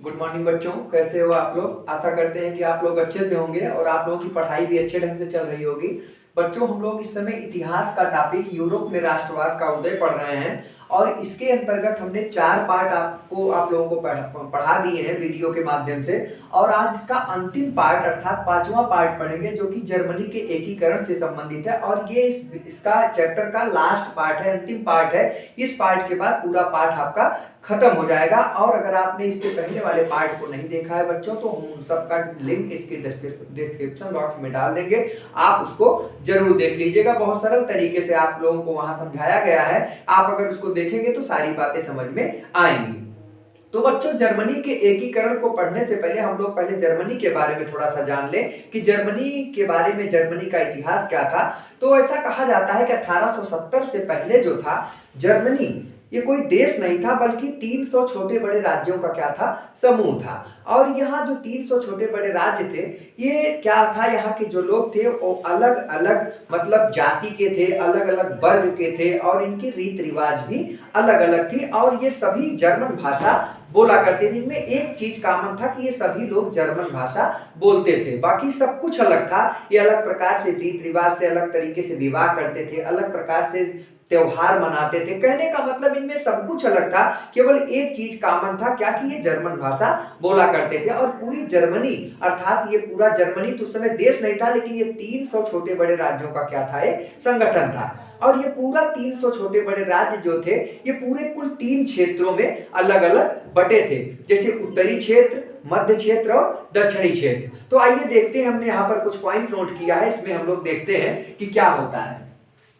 Good morning बच्चों, कैसे हो आप लोग। आशा करते हैं कि आप लोग अच्छे से होंगे और आप लोगों की पढ़ाई भी अच्छे ढंग से चल रही होगी। बच्चों, हम लोग इस समय इतिहास का टॉपिक यूरोप में राष्ट्रवाद का उदय पढ़ रहे हैं और इसके अंतर्गत हमने 4 पार्ट आप लोगों को पढ़ा दिए हैं वीडियो के माध्यम से। और आज इसका अंतिम पार्ट अर्थात 5वां पार्ट पढ़ेंगे जो कि जर्मनी के एकीकरण से संबंधित है और ये इसका चैप्टर का लास्ट पार्ट है, अंतिम पार्ट है। इस पार्ट के बाद पूरा पार्ट आपका खत्म हो जाएगा। और अगर आपने इसके पहले वाले पार्ट को नहीं देखा है बच्चों, तो हम सबका लिंक इसके डिस्क्रिप्शन बॉक्स में डाल देंगे, आप उसको जरूर देख लीजिएगा। बहुत सरल तरीके से आप लोगों को वहां समझाया गया है, आप अगर उसको देखेंगे तो सारी बातें समझ में आएंगी। तो बच्चों, जर्मनी के एकीकरण को पढ़ने से पहले हम लोग पहले जर्मनी के बारे में थोड़ा सा जान लें कि जर्मनी के बारे में, जर्मनी का इतिहास क्या था। तो ऐसा कहा जाता है कि 1870 से पहले जो था जर्मनी, ये कोई देश नहीं था बल्कि 300 छोटे बड़े राज्यों का क्या था, समूह था। और यहाँ जो 300 छोटे बड़े राज्य थे, ये क्या था, यहाँ के जो लोग थे वो अलग अलग मतलब जाति के थे, अलग अलग वर्ग के थे और इनके रीति रिवाज भी अलग अलग थी और ये सभी जर्मन भाषा बोला करते थे। इनमें एक चीज कॉमन था कि ये सभी लोग जर्मन भाषा बोलते थे, बाकी सब कुछ अलग था। ये अलग प्रकार से रीति रिवाज से, अलग तरीके से विवाह करते थे, अलग प्रकार से त्योहार मनाते थे। कहने का मतलब इनमें सब कुछ अलग था, केवल एक चीज कॉमन था, क्या कि ये जर्मन भाषा बोला करते थे। और पूरी जर्मनी अर्थात ये पूरा जर्मनी तो उस समय देश नहीं था, लेकिन ये 300 छोटे बड़े राज्यों का क्या था, एक संगठन था। और ये पूरा 300 छोटे बड़े राज्य जो थे, ये पूरे कुल 3 क्षेत्रों में अलग अलग बटे थे, जैसे उत्तरी क्षेत्र, मध्य क्षेत्र और दक्षिणी क्षेत्र। तो आइए देखते हैं, हमने यहाँ पर कुछ पॉइंट नोट किया है, इसमें हम लोग देखते हैं कि क्या होता है।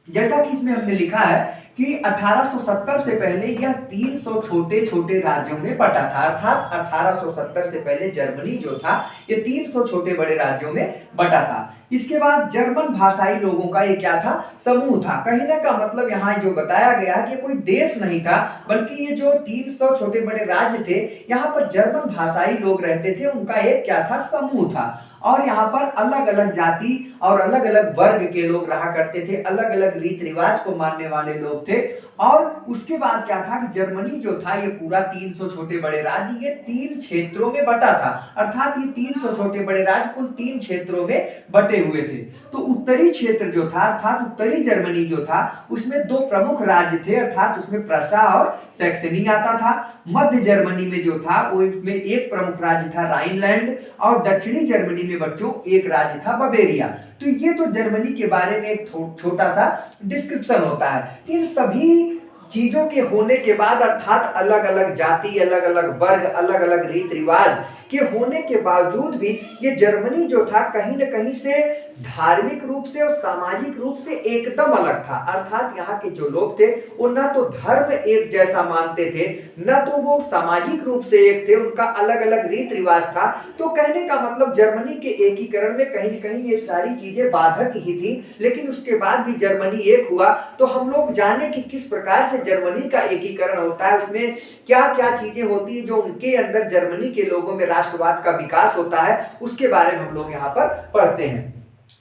जैसा कि इसमें हमने लिखा है कि 1870 से पहले यह 300 छोटे छोटे राज्यों में बटा था, अर्थात 1870 से पहले जर्मनी जो था ये 300 छोटे बड़े राज्यों में बटा था। इसके बाद जर्मन भाषाई लोगों का ये क्या था, समूह था। कहने का मतलब यहाँ जो बताया गया है कि कोई देश नहीं था, बल्कि ये जो 300 छोटे बड़े राज्य थे, यहाँ पर जर्मन भाषाई लोग रहते थे, उनका एक क्या था, समूह था। और यहाँ पर अलग अलग जाति और अलग अलग वर्ग के लोग रहा करते थे, अलग अलग रीति रिवाज को मानने वाले लोग थे। और उसके बाद क्या था कि जर्मनी जो था ये पूरा 300 छोटे बड़े राज्य ये 3 क्षेत्रों में बटा था, अर्थात ये 300 छोटे बड़े राज्य कुल 3 क्षेत्रों में बटे हुए थे। तो उत्तरी क्षेत्र जो था अर्थात उत्तरी जर्मनी जो था, उसमें 2 प्रमुख राज्य थे, अर्थात उसमें प्रशा और सैक्सनी आता था। मध्य जर्मनी में जो था वो इसमें एक प्रमुख राज्य था राइनलैंड और दक्षिणी जर्मनी में बच्चों एक राज्य था बवेरिया। तो ये तो जर्मनी के बारे में एक छोटा सा डिस्क्रिप्शन होता है। इन सभी चीजों के होने के बाद अर्थात अलग अलग जाति, अलग अलग वर्ग, अलग अलग रीति रिवाज के होने के बावजूद भी ये जर्मनी जो था कहीं न कहीं से धार्मिक रूप से और सामाजिक रूप से एकदम अलग था। अर्थात यहाँ के जो लोग थे वो न तो धर्म एक जैसा मानते थे, न तो वो सामाजिक रूप से एक थे, उनका अलग अलग रीति रिवाज था। तो कहने का मतलब जर्मनी के एकीकरण में कहीं न कहीं ये सारी चीजें बाधक ही थी, लेकिन उसके बाद भी जर्मनी एक हुआ। तो हम लोग जाने कि किस प्रकार से जर्मनी का एकीकरण होता है, उसमें क्या क्या चीजें होती है जो उनके अंदर जर्मनी के लोगों में राष्ट्रवाद का विकास होता है, उसके बारे में हम लोग यहाँ पर पढ़ते हैं।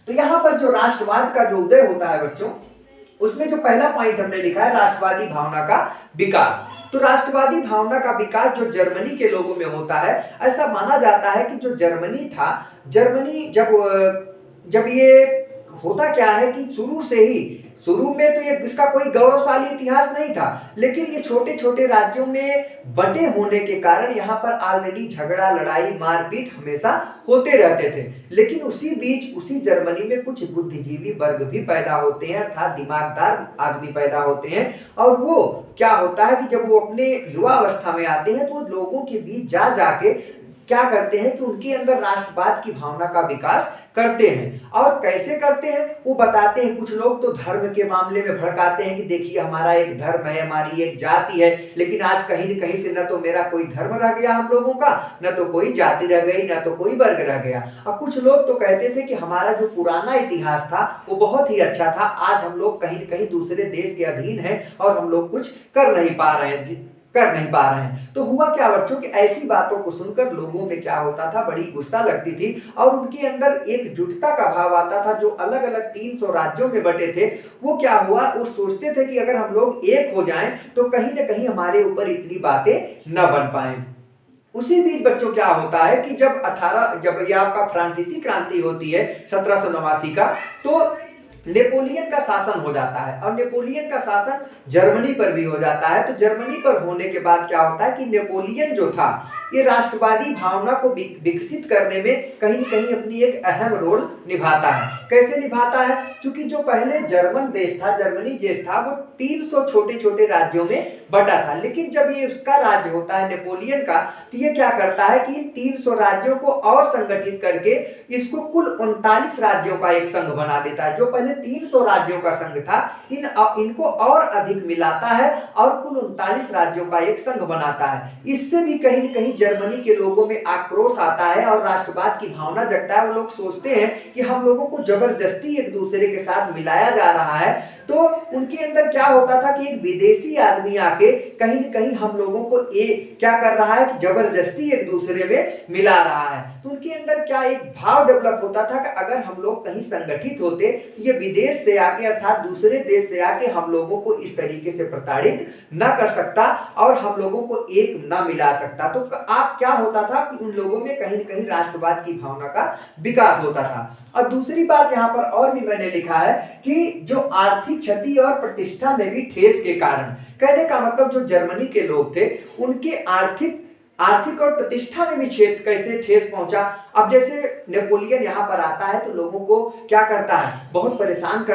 तो यहाँ पर जो राष्ट्रवाद का जो उदय होता है बच्चों, उसमें जो पहला पॉइंट हमने लिखा है राष्ट्रवादी भावना का विकास। तो राष्ट्रवादी भावना का विकास जो जर्मनी के लोगों में होता है, ऐसा माना जाता है कि जो जर्मनी था, जर्मनी जब ये होता क्या है कि शुरू में तो ये इसका कोई गौरवशाली इतिहास नहीं था, लेकिन ये छोटे छोटे राज्यों में बटे होने के कारण यहाँ पर ऑलरेडी झगड़ा, लड़ाई, मारपीट हमेशा होते रहते थे। लेकिन उसी बीच उसी जर्मनी में कुछ बुद्धिजीवी वर्ग भी पैदा होते हैं, अर्थात दिमागदार आदमी पैदा होते हैं। और वो क्या होता है कि जब वो अपने युवा अवस्था में आते हैं तो वो लोगों के बीच जाके क्या करते हैं कि उनके अंदर राष्ट्रवाद की भावना का विकास करते हैं। और कैसे करते हैं वो बताते हैं। कुछ लोग तो धर्म के मामले में भड़काते हैं कि देखिए हमारा एक धर्म है, हमारी एक जाति है, लेकिन आज कहीं न कहीं से न तो मेरा कोई धर्म रह गया हम लोगों का, न तो कोई जाति रह गई, न तो कोई वर्ग रह गया। और कुछ लोग तो कहते थे कि हमारा जो पुराना इतिहास था वो बहुत ही अच्छा था, आज हम लोग कहीं न कहीं दूसरे देश के अधीन हैं और हम लोग कुछ कर नहीं पा रहे हैं। तो हुआ क्या बच्चों कि ऐसी बातों को सुनकर लोगों में क्या होता था, बड़ी गुस्सा लगती थी और उनके अंदर एकजुटता का भाव आता था। जो अलग अलग 300 राज्यों में बटे थे, वो क्या हुआ, वो सोचते थे कि अगर हम लोग एक हो जाएं तो कहीं ना कहीं हमारे ऊपर इतनी बातें न बन पाए। उसी बीच बच्चों क्या होता है कि जब ये आपका फ्रांसीसी क्रांति होती है 1789 का, तो नेपोलियन का शासन हो जाता है और नेपोलियन का शासन जर्मनी पर भी हो जाता है। तो जर्मनी पर होने के बाद क्या होता है कि नेपोलियन जो था ये राष्ट्रवादी भावना को विकसित करने में कहीं न कहीं अपनी एक अहम रोल निभाता है। कैसे निभाता है? क्योंकि जो पहले जर्मनी देश था वो 300 छोटे छोटे राज्यों में बटा था, लेकिन जब ये उसका राज्य होता है नेपोलियन का, तो ये क्या करता है कि 300 राज्यों को और संगठित करके इसको कुल 39 राज्यों का एक संघ बना देता है। जो पहले 300 राज्यों का संघ था, इनको और अधिक मिलाता है और कुल 39 राज्यों का एक संघ बनाता है। इससे भी कहीं न कहीं जर्मनी के लोगों में आक्रोश आता है और राष्ट्रवाद की भावना जगता है। वो लोग सोचते हैं कि हम लोगों को जबरदस्ती एक दूसरे के साथ मिलाया जा रहा है। तो उनके अंदर क्या होता था कि एक विदेशी आदमी आके कहीं न कहीं हम लोगों को क्या कर रहा है कि जबरदस्ती एक दूसरे में मिला रहा है। तो उनके अंदर क्या एक भाव डेवलप होता था कि अगर हम लोग कहीं संगठित होते तो ये विदेश से आके अर्थात दूसरे देश से आके हम लोगों को इस तरीके से प्रताड़ित न कर सकता और हम लोगों को एक न मिला सकता। तो आप क्या होता था कि उन लोगों में कहीं न कहीं राष्ट्रवाद की भावना का विकास होता था। और दूसरी बात यहाँ पर और भी मैंने लिखा है कि जो आर्थिक क्षति और प्रतिष्ठा में भी ठेस के कारण, कहने का मतलब जो जर्मनी के लोग थे उनके आर्थिक और प्रतिष्ठा में भी कैसे ठेस पहुंचा। अब जैसे नेपोलियन यहाँ पर आता है तो लोगों को क्या करता है, बहुत परेशान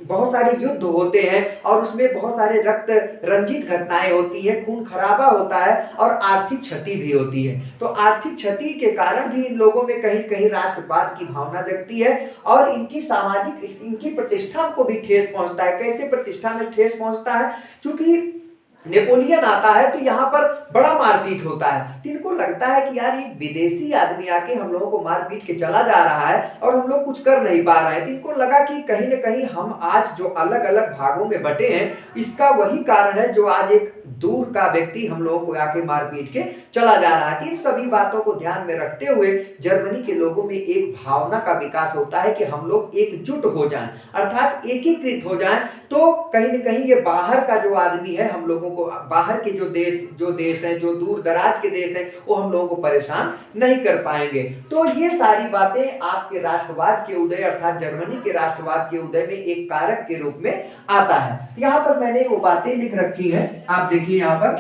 बहुत सारे युद्ध होते हैं और उसमें बहुत सारे रक्त रंजित घटनाएं होती हैं, खून खराबा होता है और आर्थिक क्षति भी होती है। तो आर्थिक क्षति के कारण भी इन लोगों में कहीं कहीं राष्ट्रवाद की भावना जगती है और इनकी प्रतिष्ठा को भी ठेस पहुंचता है। कैसे प्रतिष्ठा में ठेस पहुंचता है? क्योंकि नेपोलियन आता है तो यहाँ पर बड़ा मारपीट होता है, तो इनको लगता है कि यार ये विदेशी आदमी आके हम लोगों को मारपीट के चला जा रहा है और हम लोग कुछ कर नहीं पा रहे हैं। तो इनको लगा कि कहीं न कहीं हम आज जो अलग अलग भागों में बटे हैं इसका वही कारण है जो आज एक दूर का व्यक्ति हम लोगों को आके मारपीट के चला जा रहा है। इन सभी बातों को ध्यान में रखते हुए जर्मनी के लोगों में एक भावना का विकास होता है कि हम लोग एकजुट हो जाएं, अर्थात एकीकृत हो जाएं। तो कहीं न कहीं ये बाहर का जो आदमी है, हम लोगों को बाहर के जो देश हैं, जो दूर दराज के देश हैं, वो हम लोगों को परेशान नहीं कर पाएंगे। तो ये सारी बातें आपके राष्ट्रवाद के उदय अर्थात जर्मनी के राष्ट्रवाद के उदय में एक कारक के रूप में आता है। यहाँ पर मैंने वो बातें लिख रखी है, आप देखिए यहाँ पर।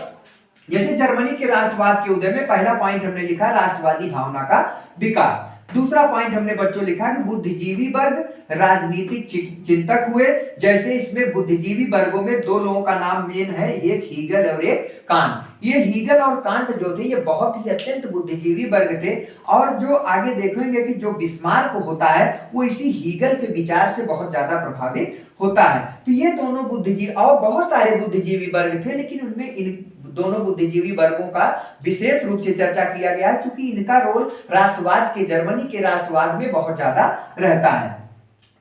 जैसे जर्मनी के राष्ट्रवाद के उदय में पहला पॉइंट हमने लिखा राष्ट्रवादी भावना का विकास। दूसरा पॉइंट हमने बच्चों लिखा कि बुद्धिजीवी वर्ग राजनीतिक चिंतक हुए। जैसे इसमें बुद्धिजीवी वर्गों में दो लोगों का नाम मेन है, एक हीगल और एक कांट। ये हीगल और कांट जो थे ये बहुत ही अत्यंत बुद्धिजीवी वर्ग थे और जो आगे देखेंगे कि जो बिस्मार्क होता है वो इसी हीगल के विचार से बहुत ज्यादा प्रभावित होता है। तो ये दोनों बुद्धिजीवी और बहुत सारे बुद्धिजीवी वर्ग थे, लेकिन उनमें इन दोनों बुद्धिजीवी वर्गों का विशेष रूप से चर्चा किया गया है क्योंकि इनका रोल राष्ट्रवाद के जर्मनी के राष्ट्रवाद में बहुत ज्यादा रहता है।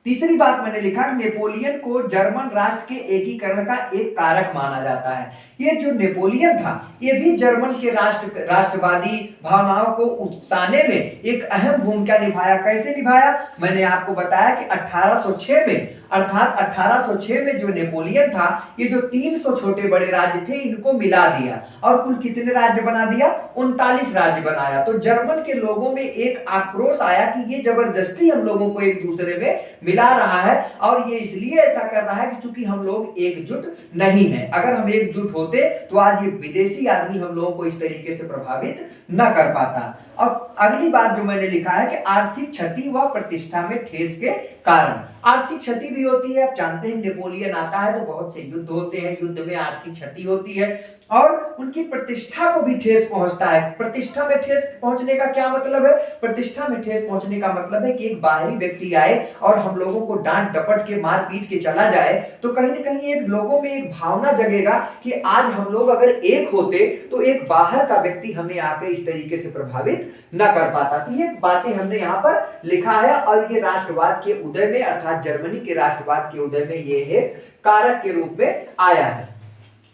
तीसरी बात मैंने लिखा नेपोलियन को जर्मन राष्ट्र के एकीकरण का एक कारक माना जाता है। ये जो नेपोलियन था ये भी जर्मन के राष्ट्रवादी भावनाओं को उकसाने में एक अहम भूमिका निभाया। कैसे निभाया? मैंने आपको बताया कि 1806 में अर्थात 1806 में जो नेपोलियन था ये जो 300 छोटे बड़े राज्य थे इनको मिला दिया और कुल कितने राज्य बना दिया? 39 राज्य बनाया। तो जर्मन के लोगों में एक आक्रोश आया कि ये जबरदस्ती हम लोगों को एक दूसरे में मिला रहा है और ये इसलिए ऐसा कर रहा है कि चूंकि हम लोग एकजुट नहीं हैं। अगर हम एकजुट होते तो आज ये विदेशी आदमी हम लोगों को इस तरीके से प्रभावित न कर पाता। और अगली बात जो मैंने लिखा है कि आर्थिक क्षति व प्रतिष्ठा में ठेस के कारण। आर्थिक क्षति भी होती है, आप जानते हैं नेपोलियन आता है तो बहुत से युद्ध होते हैं, युद्ध में आर्थिक क्षति होती है और उनकी प्रतिष्ठा को भी ठेस पहुंचता है। प्रतिष्ठा में ठेस पहुंचने का क्या मतलब है? प्रतिष्ठा में ठेस पहुंचने का मतलब है कि एक बाहरी व्यक्ति आए और हम लोगों को डांट डपट के मार पीट के चला जाए तो कहीं न कहीं एक लोगों में एक भावना जगेगा कि आज हम लोग अगर एक होते तो एक बाहर का व्यक्ति हमें आकर इस तरीके से प्रभावित न कर पाता। तो ये बातें हमने यहाँ पर लिखा है और ये राष्ट्रवाद के उदय में अर्थात जर्मनी के राष्ट्रवाद के उदय में ये एक कारक के रूप में आया है।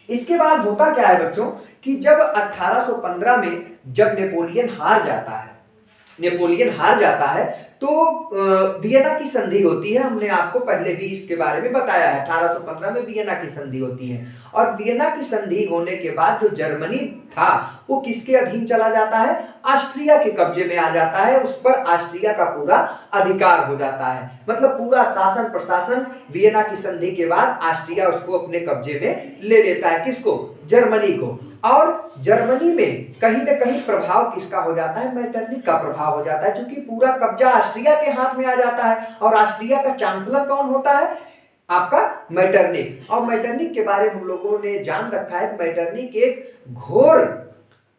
इसके बाद होता क्या है बच्चों कि जब 1815 में जब नेपोलियन हार जाता है तो वियना की संधि होती है, हमने आपको पहले भी इसके बारे में बताया है, 1815 में वियना की संधि होती है। और वियना की संधि होने के बाद जो जर्मनी था वो किसके अधीन चला जाता है, ऑस्ट्रिया के कब्जे में आ जाता है, उस पर ऑस्ट्रिया का पूरा अधिकार हो जाता है, मतलब पूरा शासन प्रशासन वियना की संधि के बाद ऑस्ट्रिया उसको अपने कब्जे में ले लेता है। किसको, जर्मनी को। और जर्मनी में कहीं ना कहीं प्रभाव किसका हो जाता है, मेटरनिख का प्रभाव हो जाता है, क्योंकि पूरा कब्जा ऑस्ट्रिया के हाथ में आ जाता है। और ऑस्ट्रिया का चांसलर कौन होता है, आपका मेटरनिख। और मेटरनिख के बारे में हम लोगों ने जान रखा है, मेटरनिख एक घोर,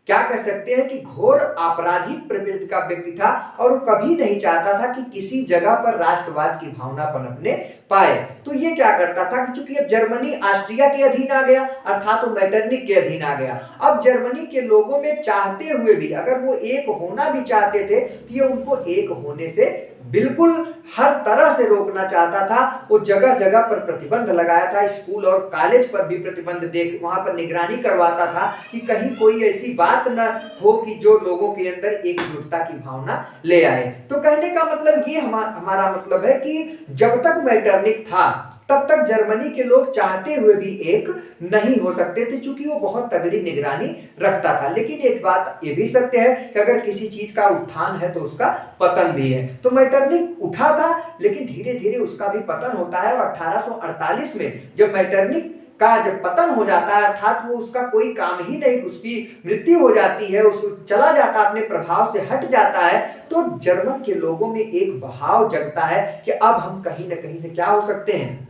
क्या कह सकते हैं कि घोर आपराधिक प्रवृत्ति का व्यक्ति था, और वो कभी नहीं चाहता था कि किसी जगह पर राष्ट्रवाद की भावना पनपने पाए। तो ये क्या करता था कि चूंकि अब जर्मनी ऑस्ट्रिया के अधीन आ गया, अर्थात वो मेटरनिख के अधीन आ गया, अब जर्मनी के लोगों में चाहते हुए भी अगर वो एक होना भी चाहते थे तो ये उनको एक होने से बिल्कुल हर तरह से रोकना चाहता था। वो जगह जगह पर प्रतिबंध लगाया था, स्कूल और कॉलेज पर भी प्रतिबंध देख वहां पर निगरानी करवाता था कि कहीं कोई ऐसी बात न हो कि जो लोगों के अंदर एकजुटता की भावना ले आए। तो कहने का मतलब ये हमारा मतलब है कि जब तक मेटरनिख था तब तक जर्मनी के लोग चाहते हुए भी एक नहीं हो सकते थे, क्योंकि वो बहुत तगड़ी निगरानी रखता था। लेकिन एक बात ये भी सत्य है कि अगर किसी चीज का उत्थान है तो उसका पतन भी है। तो मेटरनिख उठा था, लेकिन धीरे धीरे उसका भी पतन होता है। और 1848 में जब मेटरनिख का जब पतन हो जाता है, अर्थात वो उसका कोई काम ही नहीं, उसकी मृत्यु हो जाती है, उस चला जाता अपने प्रभाव से हट जाता है, तो जर्मन के लोगों में एक बहाव जगता है कि अब हम कहीं ना कहीं से क्या हो सकते हैं,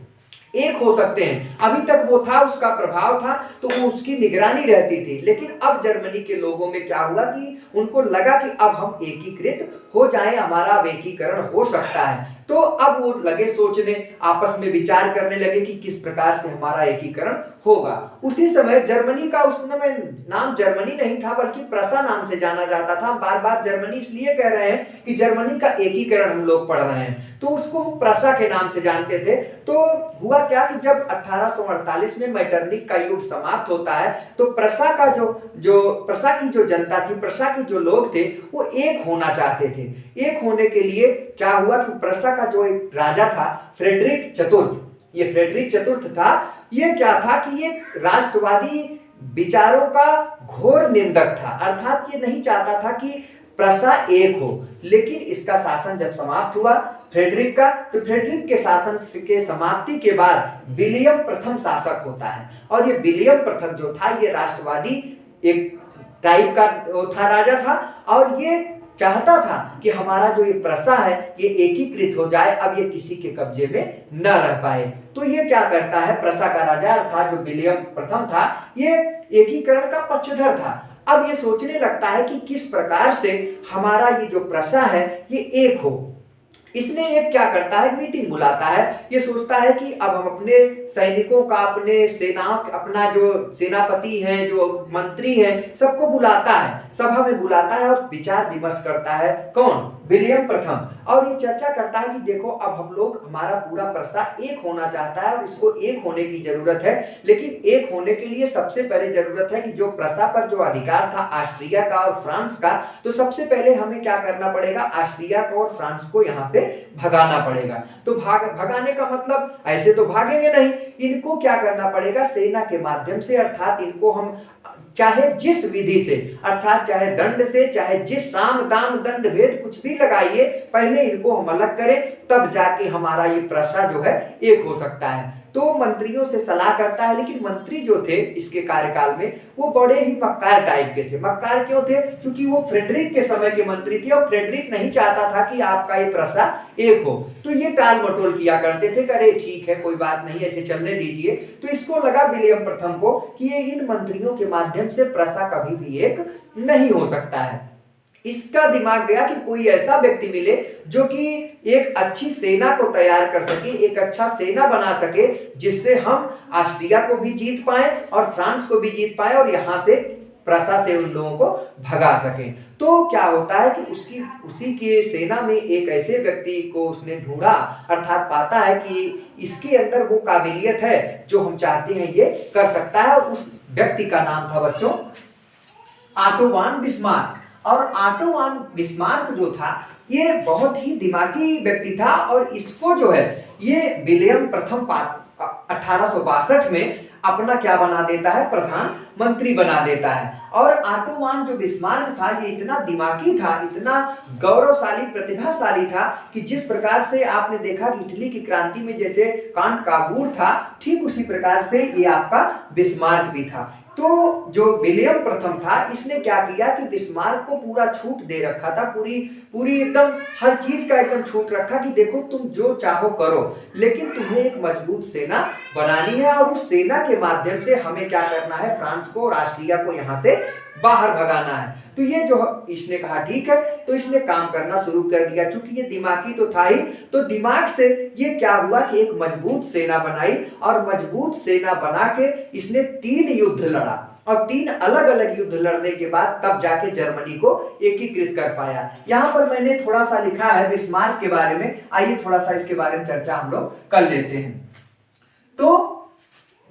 एक हो सकते हैं। अभी तक वो था, उसका प्रभाव था, तो वो उसकी निगरानी रहती थी। लेकिन अब जर्मनी के लोगों में क्या हुआ कि उनको लगा कि अब हम एकीकृत हो जाएं, हमारा एकीकरण हो सकता है। तो अब वो लगे सोचने, आपस में विचार करने लगे कि किस प्रकार से हमारा एकीकरण होगा। उसी समय जर्मनी का उस समय नाम जर्मनी नहीं था, बल्कि प्रसा नाम से जाना जाता था। बार बार जर्मनी इसलिए कह रहे हैं कि जर्मनी का एकीकरण हम लोग पढ़ रहे हैं, तो उसको हम प्रसा के नाम से जानते थे। तो हुआ क्या कि जब 1848 में मेटरनिख का युग समाप्त होता है, तो प्रसा का प्रसा की जो जनता थी, प्रसा के जो लोग थे, वो एक होना चाहते थे। एक होने के लिए क्या हुआ कि प्रसा का जो एक राजा था फ्रेडरिक चतुर्थ, ये फ्रेडरिक चतुर्थ था, ये क्या था कि ये राष्ट्रवादी विचारों का घोर निंदक था। अर्थात ये नहीं चाहता था कि प्रसा एक हो। लेकिन इसका शासन जब समाप्त हुआ फ्रेडरिक का, तो फ्रेडरिक के शासन के समाप्ति के बाद विलियम प्रथम शासक होता है। और ये विलियम प्रथम जो था, ये राष्ट्रवादी एक टाइप का था, राजा था, और ये चाहता था कि हमारा जो ये प्रसा है ये एकीकृत हो जाए, अब ये किसी के कब्जे में न रह पाए। तो ये क्या करता है, प्रसा का राजा अर्थात जो विलियम प्रथम था, ये एकीकरण का पक्षधर था। अब ये सोचने लगता है कि किस प्रकार से हमारा ये जो प्रसा है ये एक हो। इसने एक क्या करता है, मीटिंग बुलाता है। ये सोचता है कि अब हम अपने सैनिकों का, अपने सेनाओं, अपना जो सेनापति हैं, जो मंत्री हैं, सबको बुलाता है, सभा में बुलाता है और विचार विमर्श करता है। कौन, विलियम प्रथम। और ये चर्चा करता है कि देखो अब हम लोग, हमारा पूरा प्रसा एक होना चाहता है और इसको एक होने की जरूरत है। लेकिन एक होने के लिए सबसे पहले जरूरत है कि जो प्रसा पर जो अधिकार था ऑस्ट्रिया का और फ्रांस का, तो सबसे पहले हमें क्या करना पड़ेगा, ऑस्ट्रिया को और फ्रांस को यहाँ से भगाना पड़ेगा। तो भगाने का मतलब ऐसे तो भागेंगे नहीं, इनको क्या करना पड़ेगा, सेना के माध्यम से। अर्थात इनको हम चाहे जिस विधि से, अर्थात चाहे दंड से, चाहे जिस साम दाम दंड भेद कुछ भी लगाइए, पहले इनको हम अलग करें, तब जाके हमारा ये प्रसा जो है एक हो सकता है। तो मंत्रियों से सलाह करता है। लेकिन मंत्री जो थे इसके कार्यकाल में वो बड़े ही मक्कार टाइप के थे। मक्कार क्यों थे, क्योंकि वो फ्रेडरिक के समय के मंत्री थे और फ्रेडरिक नहीं चाहता था कि आपका ये प्रसा एक हो। तो ये टाल मटोल किया करते थे, अरे ठीक है कोई बात नहीं, ऐसे चलने दीजिए। तो इसको लगा विलियम प्रथम को कि ये इन मंत्रियों के माध्यम से प्रसा कभी भी एक नहीं हो सकता है। इसका दिमाग गया कि कोई ऐसा व्यक्ति मिले जो कि एक अच्छी सेना को तैयार कर सके, एक अच्छा सेना बना सके, जिससे हम ऑस्ट्रिया को भी जीत पाए और फ्रांस को भी जीत पाए और यहां से प्रसा से उन लोगों को भगा सके। तो क्या होता है कि उसी की सेना में एक ऐसे व्यक्ति को उसने ढूंढा, अर्थात पाता है कि इसके अंदर वो काबिलियत है जो हम चाहते हैं ये कर सकता है। और उस व्यक्ति का नाम था बच्चों ऑटो वॉन बिस्मार्क। और ऑटो वन बिस्मार्क जो था ये बहुत ही दिमागी व्यक्ति था और इसको जो है ये विलियम प्रथम 1862 में अपना क्या बना देता है, प्रधानमंत्री बना देता है। और ऑटो वन जो बिस्मार्क था ये इतना दिमागी था, इतना गौरवशाली प्रतिभाशाली था कि जिस प्रकार से आपने देखा कि इटली की क्रांति में जैसे कांट काबूर था, ठीक उसी प्रकार से ये आपका बिस्मार्क भी था। तो जो विलियम प्रथम था इसने क्या किया कि बिस्मार्क को पूरा छूट दे रखा था, पूरी पूरी एकदम हर चीज का एकदम छूट रखा कि देखो तुम जो चाहो करो, लेकिन तुम्हें एक मजबूत सेना बनानी है और उस सेना के माध्यम से हमें क्या करना है, फ्रांस को और ऑस्ट्रिया को यहाँ से बाहर भगाना है। तो ये जो इसने कहा ठीक है, तो इसने काम करना शुरू कर दिया। चूंकि ये दिमागी तो था ही, तो दिमाग से ये क्या हुआ कि एक मजबूत सेना बनाई और मजबूत सेना बना के इसने 3 युद्ध लड़ा और 3 अलग अलग युद्ध लड़ने के बाद तब जाके जर्मनी को एकीकृत कर पाया। यहाँ पर मैंने थोड़ा सा लिखा है बिस्मार्क के बारे में, आइए थोड़ा सा इसके बारे में चर्चा हम लोग कर लेते हैं। तो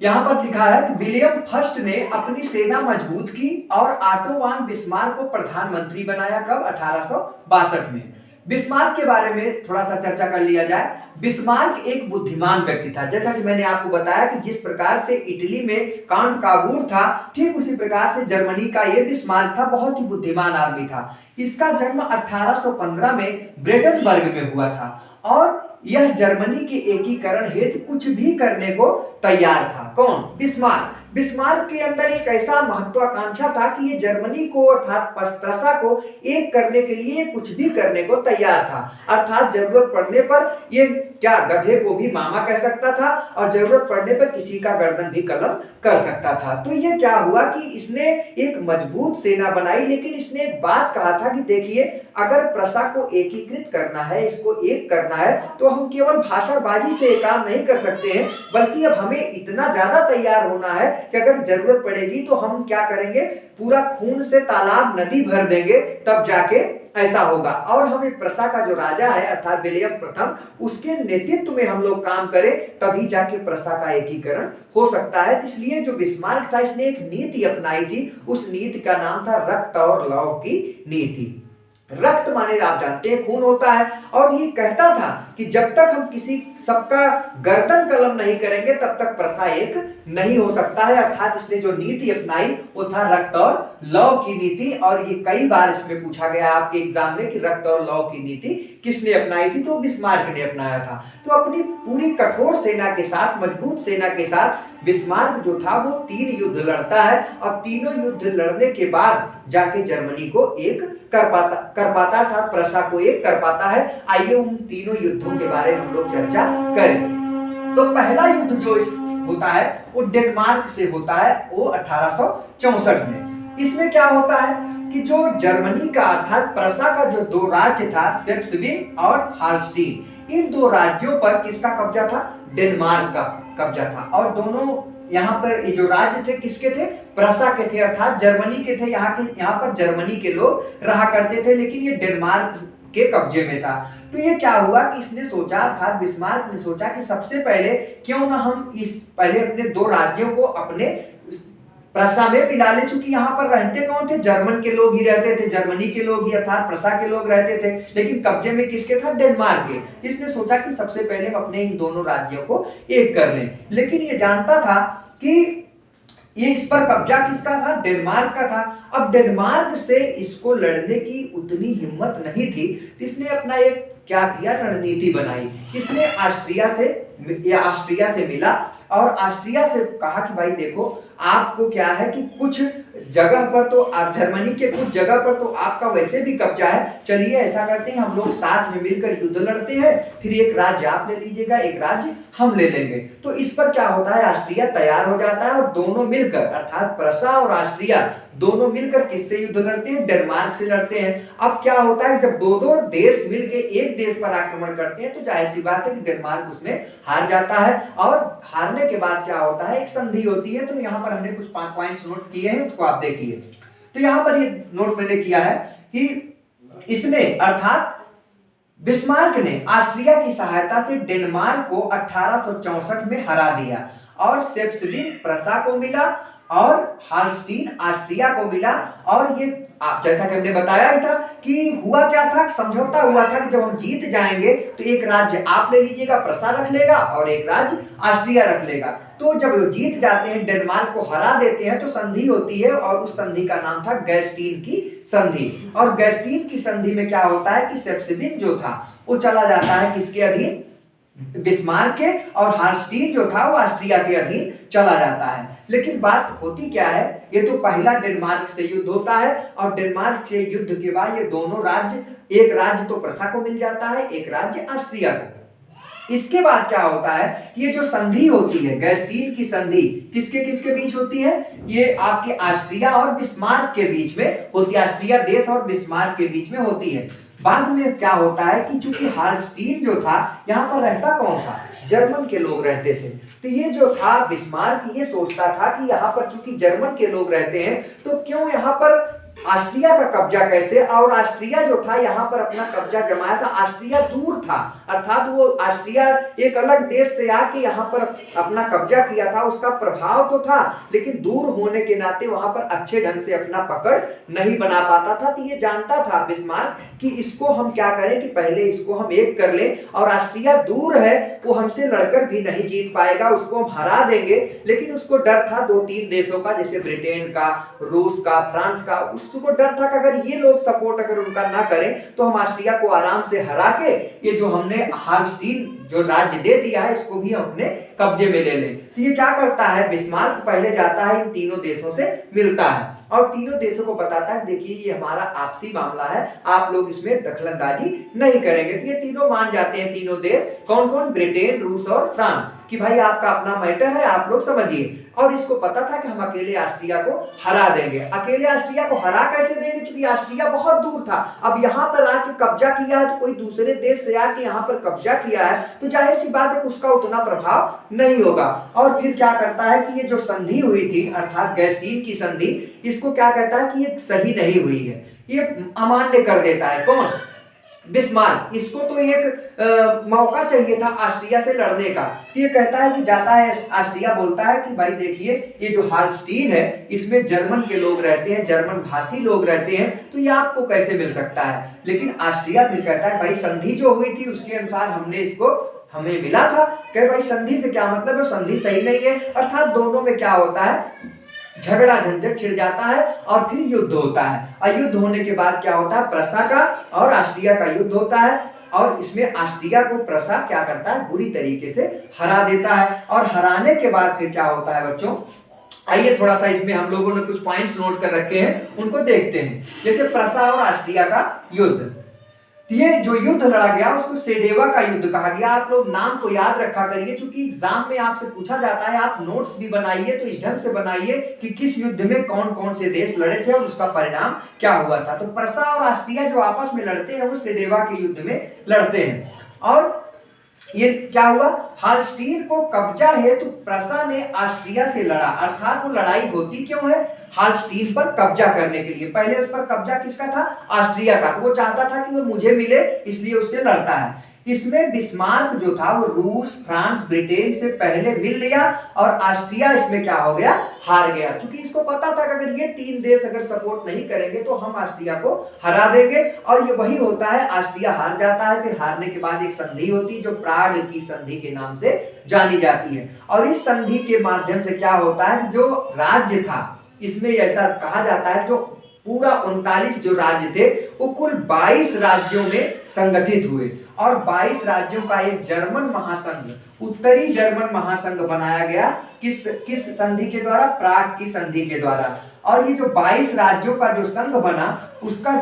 यहां पर लिखा है कि विलियम फर्स्ट ने अपनी सेना मजबूत की और ऑटो वन बिस्मार्क को प्रधानमंत्री बनाया। कब? 1862 में। बिस्मार्क के बारे में थोड़ा सा चर्चा कर लिया जाए। बिस्मार्क एक बुद्धिमान व्यक्ति था, जैसा कि मैंने आपको बताया कि जिस प्रकार से इटली में कांट काबूर था, ठीक उसी प्रकार से जर्मनी का ये बिस्मार्क था, बहुत ही बुद्धिमान आदमी था। इसका जन्म 1815 में ब्रेडेनबर्ग में हुआ था और यह जर्मनी के एकीकरण हेतु कुछ भी करने को तैयार था। कौन? बिस्मार्क। बिस्मार्क के अंदर एक ऐसा महत्वाकांक्षा था कि ये जर्मनी को अर्थात प्रसा को एक करने के लिए कुछ भी करने को तैयार था। अर्थात जरूरत पड़ने पर ये क्या गधे को भी मामा कह सकता था और जरूरत पड़ने पर किसी का गर्दन भी कलम कर सकता था। तो ये क्या हुआ कि इसने एक मजबूत सेना बनाई, लेकिन इसने एक बात कहा था कि देखिए अगर प्रसा को एकीकृत करना है, इसको एक करना है, तो हम केवल भाषाबाजी से काम नहीं कर सकते हैं, बल्कि अब हमें इतना ज्यादा तैयार होना है कि अगर जरूरत पड़ेगी तो हम क्या करेंगे, पूरा खून से तालाब नदी भर देंगे, तब जाके ऐसा होगा। और हमें प्रसा का जो राजा है अर्थात विलियम प्रथम, उसके नेतृत्व में हम लोग काम करें, तभी जाके प्रसा का एकीकरण हो सकता है। इसलिए जो बिस्मार्क था इसने एक नीति अपनाई थी, उस नीति का नाम था रक्त और लौह की नीति। रक्त माने आप जानते हैं खून होता है, और ये कहता था कि जब तक हम किसी सबका गर्दन कलम नहीं करेंगे तब तक प्रसा एक नहीं हो सकता है। अर्थात इसने जो नीति अपनाई वो था रक्त और लौह की नीति, और ये कई बार इसमें पूछा गया आपके एग्जाम में कि रक्त और लौह की नीति किसने अपनाई थी, तो बिस्मार्क ने अपनाया था। तो अपनी पूरी कठोर सेना के साथ, मजबूत सेना के साथ बिस्मार्क जो था वो 3 युद्ध लड़ता है और तीनों युद्ध लड़ने के बाद जाके जर्मनी को एक कर पाता था, प्रसा को एक कर पाता है। आइए उन तीनों युद्धों के बारे में हम लोग चर्चा करें। तो पहला युद्ध जो होता है वो डेनमार्क से होता है, वो 1864 में। इसमें क्या होता है कि जो जर्मनी का अर्थात प्रसा का जो 2 राज्य था, शेप्सविन और हाल्स्टीन, इन 2 राज्यों पर किसका कब्जा था? डेनमार्क का कब्जा था। और दोनों यहाँ पर ये जो राज्य थे किसके थे? प्रसा के थे, अर्थात जर्मनी के थे। यहाँ पर जर्मनी के लोग रहा करते थे, लेकिन ये डेनमार्क के कब्जे में था। तो ये क्या हुआ कि इसने सोचा, अर्थात बिस्मार्क ने सोचा कि सबसे पहले क्यों ना हम इस पहले अपने 2 राज्यों को अपने प्रसा में मिला ले। चूंकि यहाँ पर रहते कौन थे? जर्मन के लोग ही रहते थे, जर्मनी के लोग ही अर्थात प्रसा के लोग रहते थे, लेकिन कब्जे में किसके था? डेनमार्क के। इसने सोचा कि सबसे पहले हम अपने इन दोनों राज्यों को एक कर लें, लेकिन ये जानता था कि ये इस पर कब्जा किसका था? डेनमार्क का था। अब डेनमार्क से इसको लड़ने की उतनी हिम्मत नहीं थी, तो इसने अपना एक क्या किया, रणनीति बनाई। इसने ऑस्ट्रिया से मिला और ऑस्ट्रिया से कहा कि भाई देखो आपको क्या है कि कुछ जगह पर तो जर्मनी के कुछ जगह पर तो आपका वैसे भी कब्जा है, चलिए ऐसा करते हैं हम लोग साथ में मिलकर युद्ध लड़ते हैं, फिर एक राज्य आप ले लीजिएगा, एक राज्य हम ले लेंगे। तो इस पर क्या होता है, ऑस्ट्रिया तैयार हो जाता है और दोनों मिलकर अर्थात प्रसा और ऑस्ट्रिया दोनों मिलकर किससे युद्ध लड़ते हैं? डेनमार्क से लड़ते हैं। अब क्या होता है, जब 2 देश मिलकर एक देश पर आक्रमण करते हैं तो जाहिर सी बात है कि डेनमार्क उसमें हार जाता है, और हारने के बाद क्या होता है, एक संधि होती है। तो यहाँ पर हमने कुछ पॉइंट्स नोट किए हैं, उसको आप देखिए। तो यहाँ पर ये नोट मैंने किया है कि इसने अर्थात बिस्मार्क ने ऑस्ट्रिया की सहायता से डेनमार्क को 1864 में हरा दिया और शेप्सविन प्रसा को मिला और हाल्स्टीन ऑस्ट्रिया को मिला। और ये जैसा कि हमने बताया ही था कि हुआ क्या था, समझौता हुआ था कि जब हम जीत जाएंगे तो एक राज्य आप ले लीजिएगा, प्रसा रख लेगा, और एक राज्य ऑस्ट्रिया रख लेगा। तो जब वो जीत जाते हैं, डेनमार्क को हरा देते हैं, तो संधि होती है और उस संधि का नाम था गैस्टीन की संधि। और गैस्टीन की संधि में क्या होता है कि सेप्सिमिन जो था वो चला जाता है किसके अधीन, बिस्मार्क के, और हाल्स्टीन जो था वो ऑस्ट्रिया के अधीन चला जाता है। लेकिन बात होती क्या है, ये तो पहला डेनमार्क से युद्ध होता है, और डेनमार्क से युद्ध के बाद ये दोनों राज्य, एक राज्य तो प्रसा को मिल जाता है, एक राज्य ऑस्ट्रिया को। इसके बाद क्या होता है, ये जो संधि होती है गैस्टीन की संधि, किसके किसके बीच होती है, ये आपके ऑस्ट्रिया और बिस्मार्क के बीच में होती है, ऑस्ट्रिया देश और बिस्मार्क के बीच में होती है। बाद में क्या होता है कि चूंकि हाल्स्टीन जो था, यहाँ पर रहता कौन था, जर्मन के लोग रहते थे। तो ये जो था बिस्मार्क, ये सोचता था कि यहाँ पर चूंकि जर्मन के लोग रहते हैं तो क्यों यहाँ पर ऑस्ट्रिया का कब्जा कैसे, और ऑस्ट्रिया जो था यहाँ पर अपना कब्जा जमाया था। ऑस्ट्रिया दूर था, अर्थात वो ऑस्ट्रिया एक अलग देश से आके यहाँ पर अपना कब्जा किया था, उसका प्रभाव तो था, लेकिन दूर होने के नाते वहां पर अच्छे ढंग से अपना पकड़ नहीं बना पाता था। तो ये जानता था बिस्मार्क कि इसको हम क्या करें कि पहले इसको हम एक कर लें, और ऑस्ट्रिया दूर है, वो हमसे लड़कर भी नहीं जीत पाएगा, उसको हम हरा देंगे। लेकिन उसको डर था 2-3 देशों का, जैसे ब्रिटेन का, रूस का, फ्रांस का, उसको डर था कि अगर ये लोग सपोर्ट अगर उनका ना करें तो हम ऑस्ट्रिया को आराम से हरा के ये जो हमने हाल्स्टीन जो राज्य दे दिया है इसको भी अपने कब्जे में ले लें। तो ये क्या करता है, बिस्मार्क पहले जाता है इन तीनों देशों से मिलता है और तीनों देशों को बताता है देखिए ये हमारा आपसी मामला है, आप लोग इसमें दखलंदाजी नहीं करेंगे। तो ये तीनों मान जाते हैं, तीनों देश, कौन कौन, ब्रिटेन, रूस और फ्रांस, कि भाई आपका अपना मैटर है, आप लोग समझिए। और इसको पता था कि हम अकेले ऑस्ट्रिया को हरा देंगे। अकेले ऑस्ट्रिया को हरा कैसे देंगे, क्योंकि ऑस्ट्रिया बहुत दूर था। अब यहाँ पर आके कब्जा किया है, तो कोई दूसरे देश से आके यहाँ पर कब्जा किया है, तो जाहिर सी बात है उसका उतना प्रभाव नहीं होगा। और फिर क्या करता है कि ये जो संधि हुई थी, अर्थात गैस्टीन की संधि, इसको क्या कहता है कि ये सही नहीं हुई है, ये अमान्य कर देता है। कौन, बिस्मार्क। इसको तो एक मौका चाहिए था ऑस्ट्रिया से लड़ने का। तो ये कहता है कि जाता है ऑस्ट्रिया, बोलता है कि भाई देखिए ये जो हाल्स्टीन है इसमें जर्मन के लोग रहते हैं, जर्मन भाषी लोग रहते हैं, तो ये आपको कैसे मिल सकता है। लेकिन ऑस्ट्रिया फिर कहता है भाई संधि जो हुई थी उसके अनुसार हमने इसको, हमें मिला था। कहे भाई संधि से क्या मतलब है, संधि सही नहीं है। अर्थात दोनों में क्या होता है, झगड़ा झंझट छिड़ जाता है और फिर युद्ध होता है। और युद्ध होने के बाद क्या होता है, प्रसा का और ऑस्ट्रिया का युद्ध होता है, और इसमें ऑस्ट्रिया को प्रसा क्या करता है, बुरी तरीके से हरा देता है। और हराने के बाद फिर क्या होता है बच्चों, आइए थोड़ा सा इसमें हम लोगों ने कुछ पॉइंट्स नोट कर रखे हैं, उनको देखते हैं। जैसे प्रसा और ऑस्ट्रिया का युद्ध, ये जो युद्ध लड़ा गया उसको सेडेवा का युद्ध कहा गया। आप लोग नाम को याद रखा करिए, क्योंकि एग्जाम में आपसे पूछा जाता है, आप नोट्स भी बनाइए तो इस ढंग से बनाइए कि किस युद्ध में कौन कौन से देश लड़े थे और उसका परिणाम क्या हुआ था। तो प्रसा और ऑस्ट्रिया जो आपस में लड़ते हैं वो सेडेवा के युद्ध में लड़ते हैं। और ये क्या हुआ, हाल्स्टीन को कब्जा है तो प्रसा ने ऑस्ट्रिया से लड़ा, अर्थात वो लड़ाई होती क्यों है, हाल्स्टीन पर कब्जा करने के लिए। पहले उस पर कब्जा किसका था, ऑस्ट्रिया का, तो वो चाहता था कि वो मुझे मिले, इसलिए उससे लड़ता है। इसमें बिस्मार्क जो था वो रूस, फ्रांस, ब्रिटेन से पहले मिल लिया और ऑस्ट्रिया इसमें क्या हो गया, हार गया। क्योंकि इसको पता था कि अगर ये 3 देश अगर सपोर्ट नहीं करेंगे तो हम ऑस्ट्रिया को हरा देंगे, और ये वही होता है, ऑस्ट्रिया हार जाता है। फिर हारने के बाद एक संधि होती है जो प्राग की संधि के नाम से जानी जाती है। और इस संधि के माध्यम से क्या होता है, जो राज्य था इसमें ऐसा कहा जाता है, जो पूरा 39 जो राज्य थे वो कुल 22 राज्यों में संगठित हुए, और 22 राज्यों का एक जर्मन महासंघ, उत्तरी जर्मन महासंघ बनाया गया। किस संधि के द्वारा, प्राग की संधि के द्वारा। और ये जो 22 राज्यों का जो संघ बना, उसका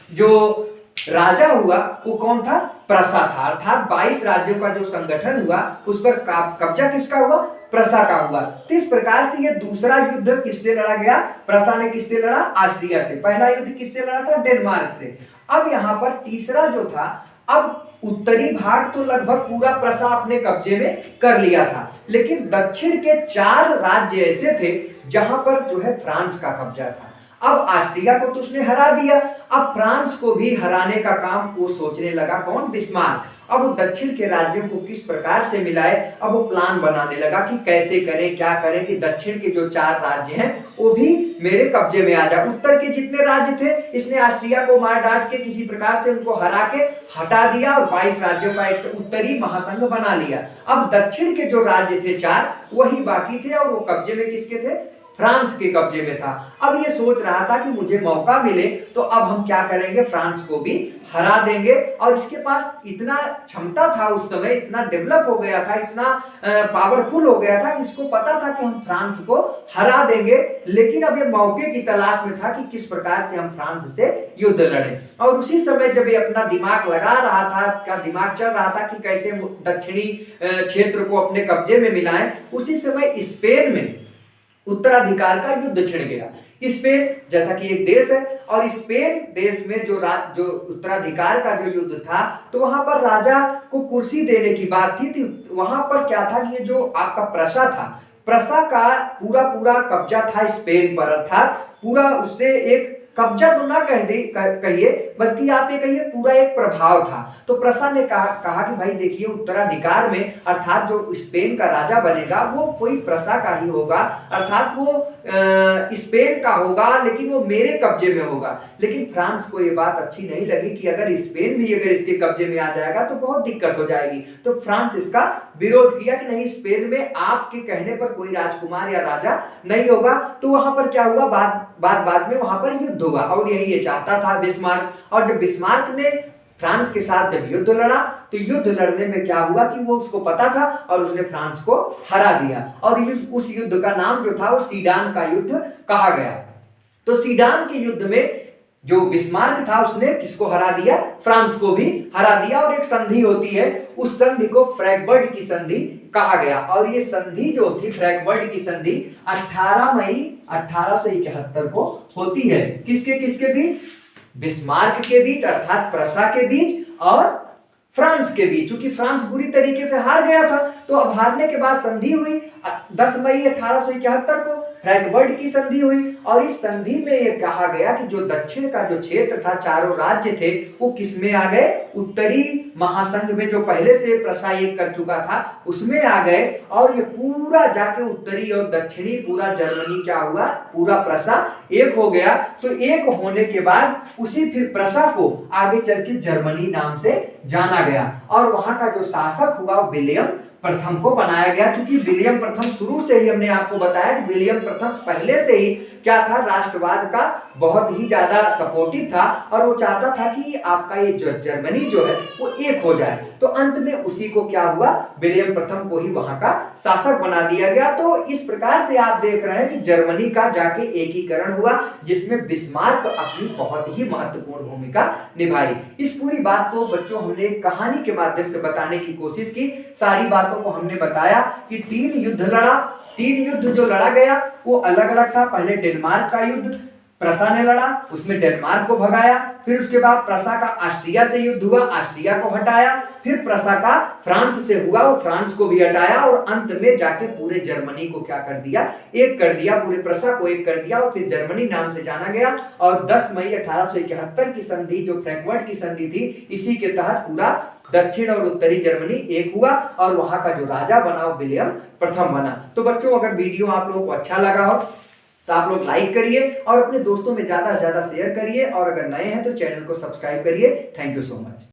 जो राजा हुआ वो कौन था, प्रसा था। अर्थात 22 राज्यों का जो संगठन हुआ उस पर कब्जा किसका हुआ, प्रसा का हुआ। तो इस प्रकार से ये दूसरा युद्ध किससे लड़ा गया, प्रसा ने किससे लड़ा, ऑस्ट्रिया से। पहला युद्ध किससे लड़ा था, डेनमार्क से। अब यहाँ पर तीसरा जो था, अब उत्तरी भाग तो लगभग पूरा प्रसा अपने कब्जे में कर लिया था, लेकिन दक्षिण के 4 राज्य ऐसे थे जहां पर जो है फ्रांस का कब्जा था। अब ऑस्ट्रिया को तो उसने हरा दिया, अब फ्रांस को भी हराने का काम वो सोचने लगा, कौन? बिस्मार्क। अब वो दक्षिण के राज्यों को किस प्रकार से मिलाए, अब वो प्लान बनाने लगा कि कैसे करें, क्या करें कि दक्षिण के जो 4 राज्य हैं वो भी मेरे कब्जे में आ जाए। उत्तर के जितने राज्य थे इसने ऑस्ट्रिया को मार डांट के किसी प्रकार से उनको हरा के हटा दिया और 22 राज्यों का एक उत्तरी महासंघ बना लिया। अब दक्षिण के जो राज्य थे 4 वही बाकी थे और वो कब्जे में किसके थे? फ्रांस के कब्जे में था। अब ये सोच रहा था कि मुझे मौका मिले तो अब हम क्या करेंगे, फ्रांस को भी हरा देंगे। और इसके पास इतना क्षमता था उस समय, इतना डेवलप हो गया था, इतना पावरफुल हो गया था कि इसको पता था कि हम फ्रांस को हरा देंगे। लेकिन अब ये मौके की तलाश में था कि किस प्रकार से हम फ्रांस से युद्ध लड़ें। और उसी समय जब ये अपना दिमाग लगा रहा था, क्या दिमाग चल रहा था कि कैसे दक्षिणी क्षेत्र को अपने कब्जे में मिलाएं, उसी समय स्पेन में उत्तराधिकार का युद्ध छिड़ गया। स्पेन जैसा कि एक देश है और स्पेन देश में जो उत्तराधिकार का जो युद्ध था तो वहां पर राजा को कुर्सी देने की बात थी। वहां पर क्या था कि ये जो आपका प्रशा था, प्रशा का पूरा कब्जा था स्पेन पर, अर्थात पूरा उससे एक कब्जा तो ना कहिए बल्कि आप ये कहिए पूरा एक प्रभाव था। तो प्रशा ने कहा कि भाई देखिए उत्तराधिकार में अर्थात जो स्पेन का राजा बनेगा वो कोई प्रशा का ही होगा, अर्थात वो स्पेन का होगा लेकिन वो मेरे कब्जे में होगा। लेकिन फ्रांस को ये बात अच्छी नहीं लगी कि अगर स्पेन भी अगर इसके कब्जे में आ जाएगा तो बहुत दिक्कत हो जाएगी। तो फ्रांस इसका विरोध किया कि नहीं, स्पेन में आपके कहने पर कोई राजकुमार या राजा नहीं होगा। तो वहां पर क्या हुआ, बाद में वहां पर युद्ध हुआ और यही ये चाहता था बिस्मार्क। और जब बिस्मार्क ने फ्रांस के साथ जब युद्ध लड़ा तो युद्ध लड़ने में क्या हुआ कि वो उसको पता था और उसने फ्रांस को हरा दिया। और उस युद्ध का नाम जो था वो सीडान का युद्ध कहा गया। तो सीडान के युद्ध में जो बिस्मार्क था उसने किसको हरा दिया? फ्रांस को भी हरा दिया। और एक संधि होती है, उस संधि को फ्रैंकफर्ट की संधि कहा गया। और ये संधि जो थी फ्रैंकफर्ट की संधि 18 मई 1871 को होती है। किसके किसके बीच? बिस्मार्क के बीच अर्थात प्रशा के बीच और फ्रांस के बीच। क्योंकि फ्रांस बुरी तरीके से हार गया था तो अब हारने के बाद संधि हुई 10 मई 1871 को फ्रैंकफर्ट की संधि हुई। और इस संधि में यह कहा गया कि जो दक्षिण का जो क्षेत्र था, 4 राज्य थे, वो किस में आ गए? उत्तरी महासंघ में, जो पहले से प्रशा एक कर चुका था उसमें आ गए। और ये पूरा जाके उत्तरी और दक्षिणी पूरा जर्मनी क्या हुआ? पूरा प्रशा एक हो गया। तो एक होने के बाद उसी फिर प्रशा को आगे चल के जर्मनी नाम से जाना गया। और वहां का जो शासक हुआ विलियम प्रथम को बनाया गया। क्योंकि विलियम प्रथम शुरू से ही हमने आपको बताया कि विलियम प्रथम पहले से ही क्या था, राष्ट्रवाद का बहुत ही ज्यादा सपोर्टिव था और वो चाहता था कि आपका ये जो जर्मनी जो है वो एक हो जाए। तो अंत में उसी को क्या हुआ, विलियम प्रथम को ही वहां का शासक बना दिया गया। तो इस प्रकार से आप देख रहे हैं कि जर्मनी का जाके एकीकरण हुआ जिसमें बिस्मार्क अपनी बहुत ही महत्वपूर्ण भूमिका निभाई। इस पूरी बात को बच्चों हमने कहानी के माध्यम से बताने की कोशिश की। सारी बातों को हमने बताया कि 3 युद्ध लड़ा। 3 युद्ध जो लड़ा गया वो अलग अलग था। पहले डेनमार्क का युद्ध प्रशा ने लड़ा, उसमें डेनमार्क को भगाया। फिर उसके बाद प्रशा का ऑस्ट्रिया से युद्ध हुआ, ऑस्ट्रिया को हटाया। फिर प्रशा का फ्रांस से हुआ, वो फ्रांस को भी हटाया। और अंत में जाके पूरे जर्मनी को क्या कर दिया? एक कर दिया, पूरे प्रशा को एक कर दिया और फिर जर्मनी नाम से जाना गया। और 10 मई 1871 की संधि जो फ्रैंकफर्ट की संधि थी, इसी के तहत पूरा दक्षिण और उत्तरी जर्मनी एक हुआ और वहां का जो राजा बना वो विलियम प्रथम बना। तो बच्चों अगर वीडियो आप लोगों को अच्छा लगा हो तो आप लोग लाइक करिए और अपने दोस्तों में ज्यादा से ज्यादा शेयर करिए। और अगर नए हैं तो चैनल को सब्सक्राइब करिए। Thank you so much.